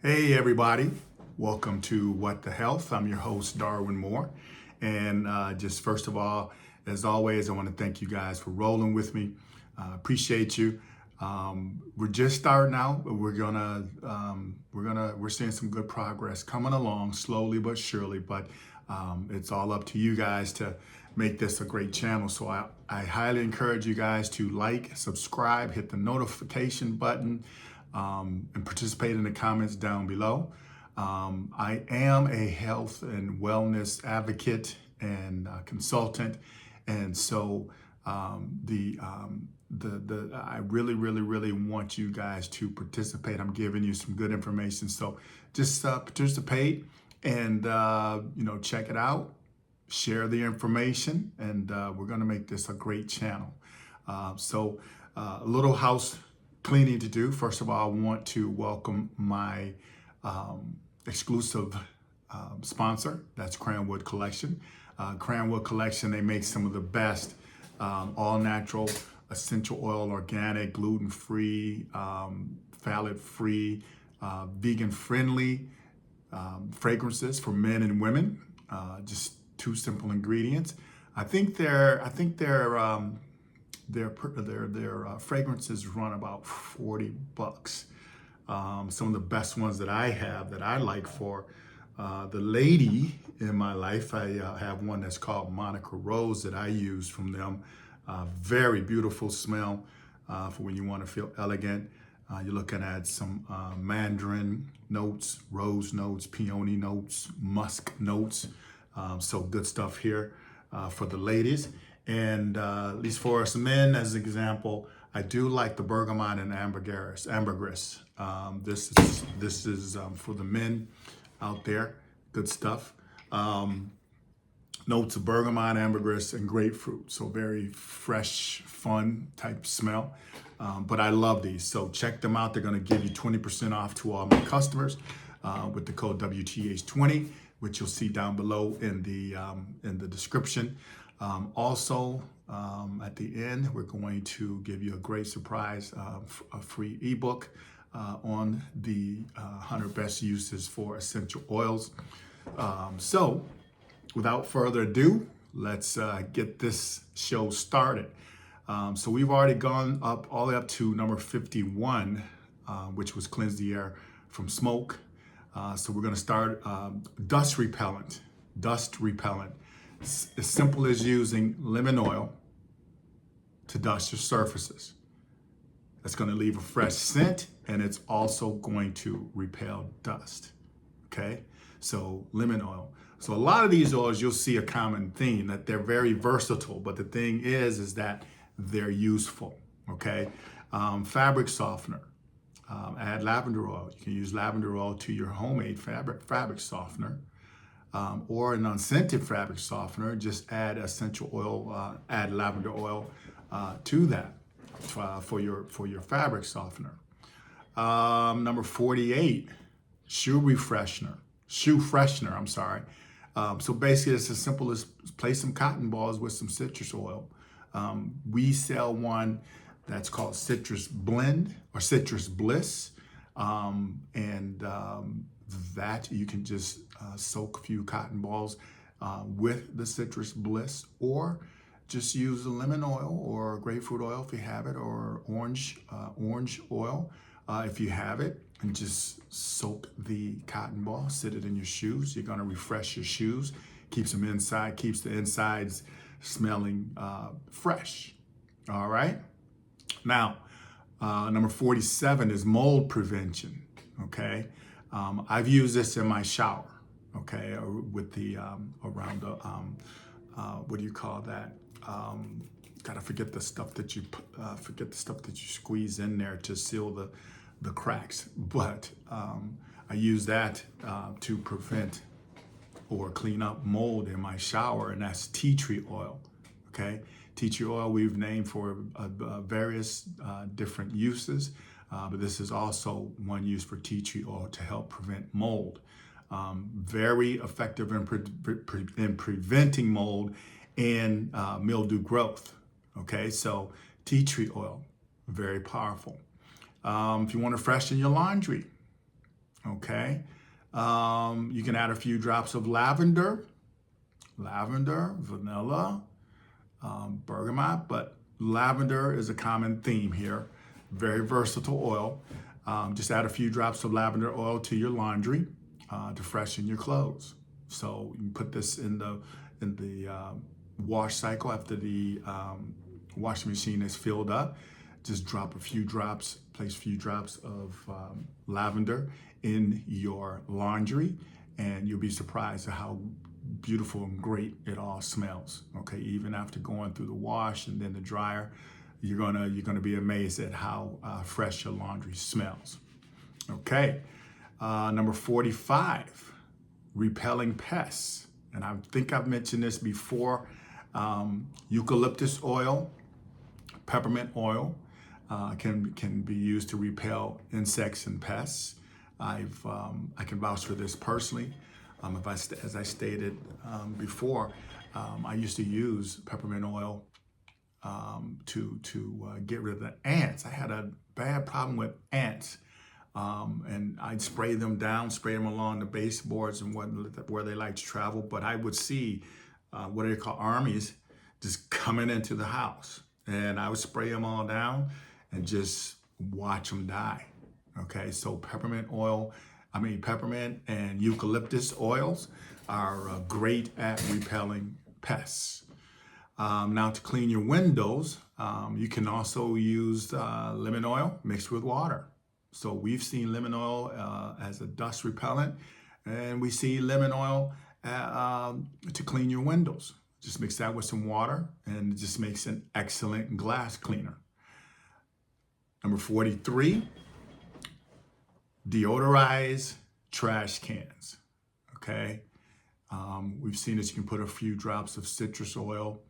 Hey everybody, welcome to What the Health. I'm your host Darwin Moore, and just first of all, as always, I want to thank you guys for rolling with me. Appreciate you. We're just starting out. We're seeing some good progress coming along slowly but surely. But it's all up to you guys to make this a great channel. So I highly encourage you guys to like, subscribe, hit the notification button. And participate in the comments down below. I am a health and wellness advocate and consultant, and so I really want you guys to participate. I'm giving you some good information, so just participate and check it out, share the information, and we're going to make this a great channel. A little house cleaning to do. First of all, I want to welcome my exclusive sponsor. That's Cranwood Collection. Cranwood Collection, they make some of the best all natural, essential oil, organic, gluten-free, phthalate-free, vegan-friendly fragrances for men and women. Just two simple ingredients. I think their fragrances run about $40. Some of the best ones that I have that I like for the lady in my life, I have one that's called Monica Rose that I use from them. Very beautiful smell for when you want to feel elegant. You're looking at some mandarin notes, rose notes, peony notes, musk notes. So good stuff here for the ladies. And at least for us men, as an example, I do like the bergamot and ambergris. This is for the men out there. Good stuff. Notes of bergamot, ambergris, and grapefruit. So very fresh, fun type smell. But I love these. So check them out. They're going to give you 20% off to all my customers with the code WTH20, which you'll see down below in the description. Also, at the end, we're going to give you a great surprise, a free ebook on the 100 best uses for essential oils. So, without further ado, let's get this show started. So we've already gone up all the way up to number 51, which was cleanse the air from smoke. So we're going to start dust repellent. It's as simple as using lemon oil to dust your surfaces. That's going to leave a fresh scent, and it's also going to repel dust. Okay, so lemon oil. So a lot of these oils, you'll see a common theme that they're very versatile, but the thing is that they're useful. Okay, fabric softener. Add lavender oil. You can use lavender oil to your homemade fabric softener. Or an unscented fabric softener, just add essential oil, add lavender oil to that for your fabric softener. Number 48, shoe freshener, I'm sorry. So basically it's as simple as place some cotton balls with some citrus oil. We sell one that's called Citrus Blend or Citrus Bliss. That you can just soak a few cotton balls with the Citrus Bliss, or just use the lemon oil or grapefruit oil if you have it, or orange oil if you have it, and just soak the cotton ball, sit it in your shoes. You're going to refresh your shoes, keeps the insides smelling fresh. All right. Now, number 47 is mold prevention. Okay. I've used this in my shower, okay, with the around the what do you call that? Gotta forget the stuff that you squeeze in there to seal the cracks. But I use that to prevent or clean up mold in my shower, and that's tea tree oil. Okay, tea tree oil we've named for various different uses. But this is also one used for tea tree oil to help prevent mold. Very effective in preventing mold and mildew growth. Okay, so tea tree oil, very powerful. If you want to freshen your laundry, okay? You can add a few drops of lavender, vanilla, bergamot, but lavender is a common theme here. Very versatile oil. Just add a few drops of lavender oil to your laundry to freshen your clothes. So you can put this in the wash cycle after the washing machine is filled up. Just drop a few drops, place a few drops of lavender in your laundry, and you'll be surprised at how beautiful and great it all smells. Okay, even after going through the wash and then the dryer, you're gonna be amazed at how fresh your laundry smells. Okay, number 45, repelling pests. And I think I've mentioned this before. Eucalyptus oil, peppermint oil can be used to repel insects and pests. I can vouch for this personally. As I stated before, I used to use peppermint oil to get rid of the ants. I had a bad problem with ants, and I'd spray them along the baseboards and where they like to travel. But I would see what they call armies just coming into the house, and I would spray them all down and just watch them die. Okay, so peppermint and eucalyptus oils are great at repelling pests. Now, to clean your windows, you can also use lemon oil mixed with water. So we've seen lemon oil as a dust repellent, and we see lemon oil to clean your windows. Just mix that with some water, and it just makes an excellent glass cleaner. Number 43, deodorize trash cans. Okay, we've seen that you can put a few drops of citrus oil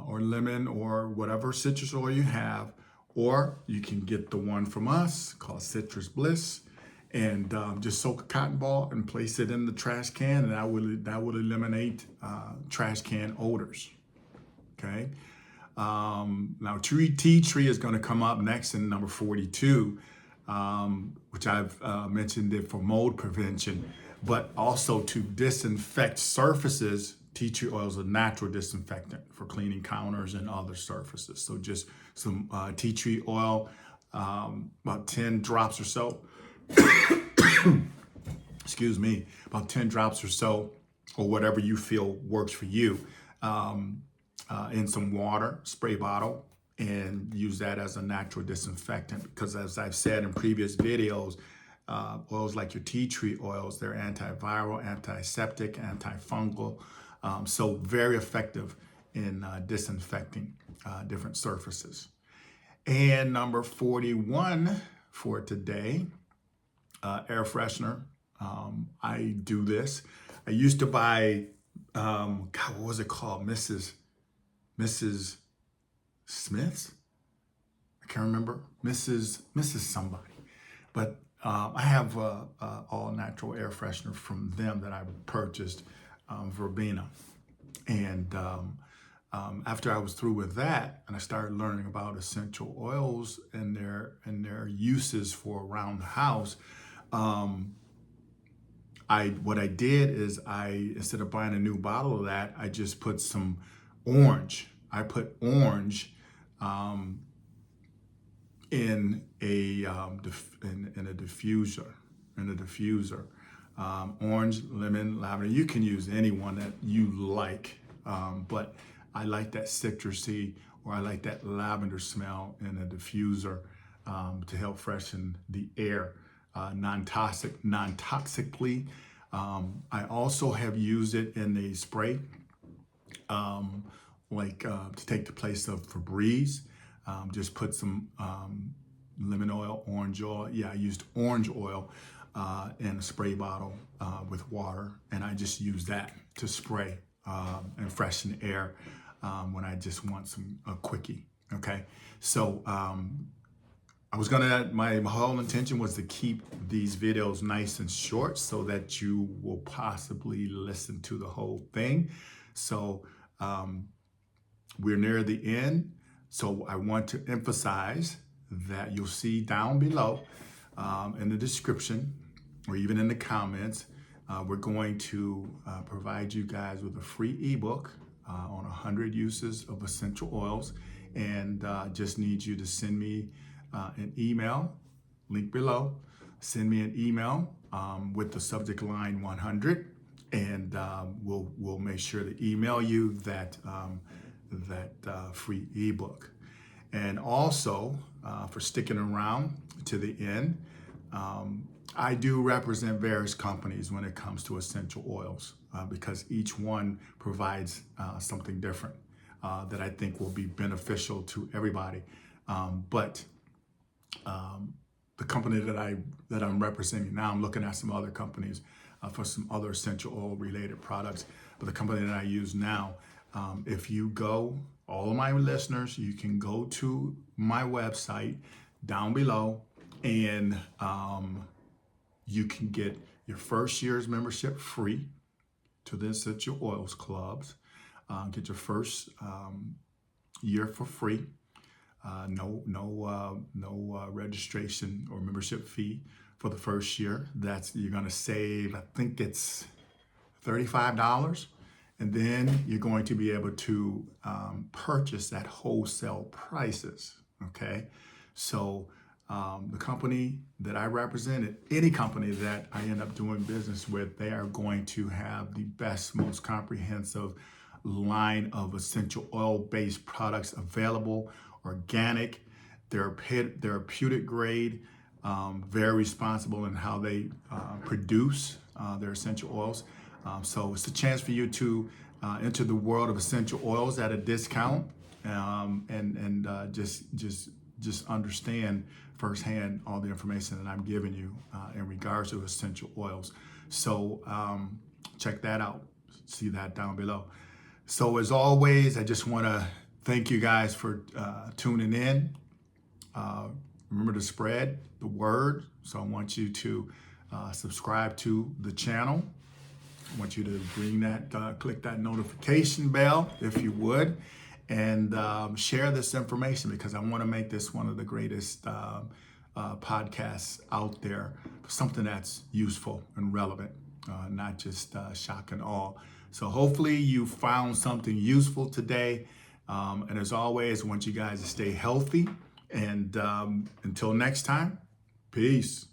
or lemon or whatever citrus oil you have, or you can get the one from us called Citrus Bliss, and just soak a cotton ball and place it in the trash can, and that would eliminate trash can odors. Okay. Now, tea tree is going to come up next in number 42, which I've mentioned it for mold prevention, but also to disinfect surfaces. Tea tree oil is a natural disinfectant for cleaning counters and other surfaces. So just some tea tree oil, about 10 drops or so. Excuse me, about 10 drops or so, or whatever you feel works for you, in some water, spray bottle, and use that as a natural disinfectant. Because as I've said in previous videos, oils like your tea tree oils, they're antiviral, antiseptic, antifungal, so very effective in disinfecting different surfaces. And number 41 for today, air freshener. I do this. I used to buy, what was it called? Mrs. Smith's? I can't remember. Mrs. Somebody. But I have all natural air freshener from them that I purchased, Verbena. And after I was through with that, and I started learning about essential oils and their uses for around the house, what I did is instead of buying a new bottle of that, I just put some orange. I put orange in a diffuser. Orange, lemon, lavender. You can use any one that you like, but I like that citrusy, or I like that lavender smell in a diffuser to help freshen the air non-toxically. I also have used it in a spray, to take the place of Febreze. Just put some lemon oil, orange oil. Yeah, I used orange oil in a spray bottle with water, and I just use that to spray and freshen the air when I just want a quickie. Okay, so my whole intention was to keep these videos nice and short so that you will possibly listen to the whole thing. So we're near the end. So I want to emphasize that you'll see down below in the description or even in the comments, we're going to provide you guys with a free ebook on 100 uses of essential oils, and just need you to send me an email, link below. Send me an email with the subject line 100, and we'll make sure to email you that free ebook. And also, for sticking around to the end, I do represent various companies when it comes to essential oils because each one provides something different that I think will be beneficial to everybody. But the company that I'm representing now, I'm looking at some other companies for some other essential oil related products. But the company that I use now, if you go, all of my listeners, you can go to my website down below, and you can get your first year's membership free to the Essential Oils Clubs. Get your first year for free. No registration or membership fee for the first year. You're gonna save, I think it's $35. And then you're going to be able to purchase at wholesale prices, okay? So the company that I represented, any company that I end up doing business with, they are going to have the best, most comprehensive line of essential oil-based products available, organic, therapeutic grade, very responsible in how they produce their essential oils. So it's a chance for you to enter the world of essential oils at a discount, and just understand firsthand all the information that I'm giving you in regards to essential oils. So check that out. See that down below. So as always, I just want to thank you guys for tuning in. Remember to spread the word. So I want you to subscribe to the channel. I want you to bring that, click that notification bell if you would, and share this information, because I want to make this one of the greatest podcasts out there, something that's useful and relevant, not just shock and awe. So hopefully you found something useful today. And as always, I want you guys to stay healthy. And until next time, peace.